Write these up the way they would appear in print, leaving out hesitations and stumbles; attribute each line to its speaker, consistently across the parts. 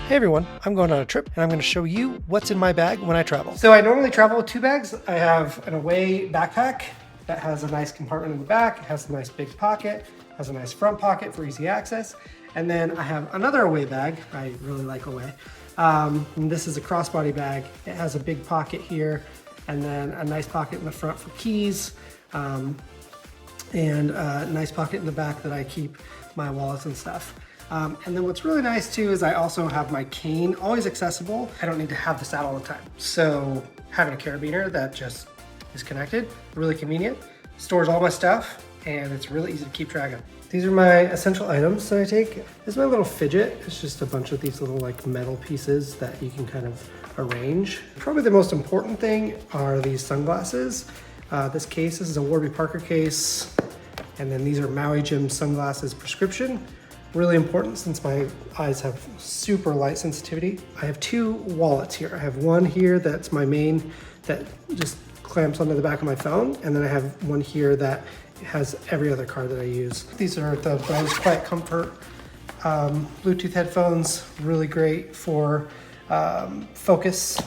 Speaker 1: Hey everyone, I'm going on a trip and I'm going to show you what's in my bag when I travel. So I normally travel with two bags. I have an away backpack that has a nice compartment in the back. It has a nice big pocket, has a nice front pocket for easy access. And then I have another away bag. I really like away. And this is a crossbody bag. It has a big pocket here and then a nice pocket in the front for keys. And a nice pocket in the back that I keep my wallets and stuff. And then what's really nice too is I also have my cane always accessible. I don't need to have this out all the time. So having a carabiner that just is connected, really convenient, stores all my stuff, and it's really easy to keep track of. These are my essential items that I take. This is my little fidget. It's just a bunch of these little like metal pieces that you can kind of arrange. Probably the most important thing are these sunglasses. This case, this is a Warby Parker case. And then these are Maui Jim sunglasses prescription. Really important since my eyes have super light sensitivity. I have two wallets here. I have one here that's my main that just clamps onto the back of my phone. And then I have one here that has every other card that I use. These are the Bose Quiet Comfort Bluetooth headphones. Really great for focus.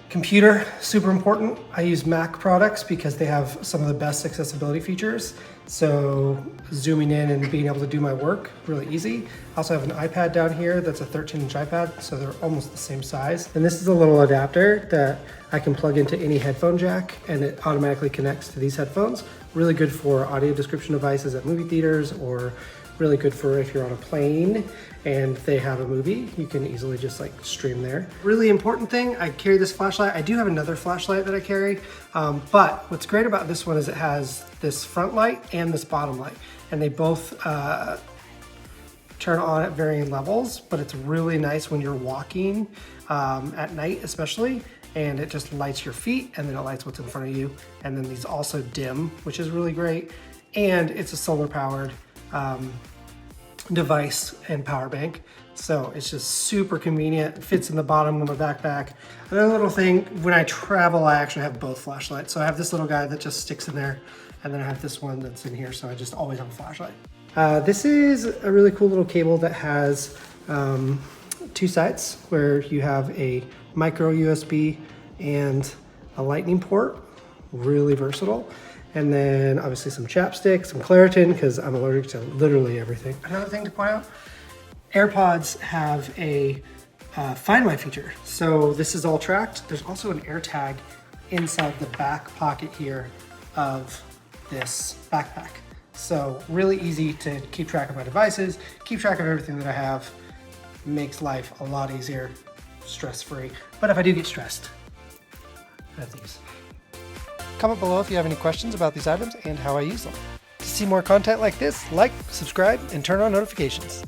Speaker 1: Computer, super important. I use Mac products because they have some of the best accessibility features. So zooming in and being able to do my work, really easy. I also have an iPad down here that's a 13-inch iPad, so they're almost the same size. And this is a little adapter that I can plug into any headphone jack and it automatically connects to these headphones. Really good for audio description devices at movie theaters, or really good for if you're on a plane and they have a movie, you can easily just like stream there. Really important thing, I carry this flashlight. I do have another flashlight that I carry, but what's great about this one is it has this front light and this bottom light, and they both turn on at varying levels, but it's really nice when you're walking at night especially, and it just lights your feet and then it lights what's in front of you. And then these also dim, which is really great. And it's a solar powered device and power bank. So it's just super convenient. It fits in the bottom of my backpack. Another little thing, when I travel, I actually have both flashlights. So I have this little guy that just sticks in there, and then I have this one that's in here, so I just always have a flashlight. This is a really cool little cable that has two sides where you have a micro USB and a lightning port, really versatile. And then obviously some chapstick, some Claritin, because I'm allergic to literally everything. Another thing to point out, AirPods have a Find My feature. So this is all tracked. There's also an AirTag inside the back pocket here of this backpack. So really easy to keep track of my devices, keep track of everything that I have. Makes life a lot easier, stress-free. But if I do get stressed, I have these. Comment below if you have any questions about these items and how I use them. To see more content like this, like, subscribe, and turn on notifications.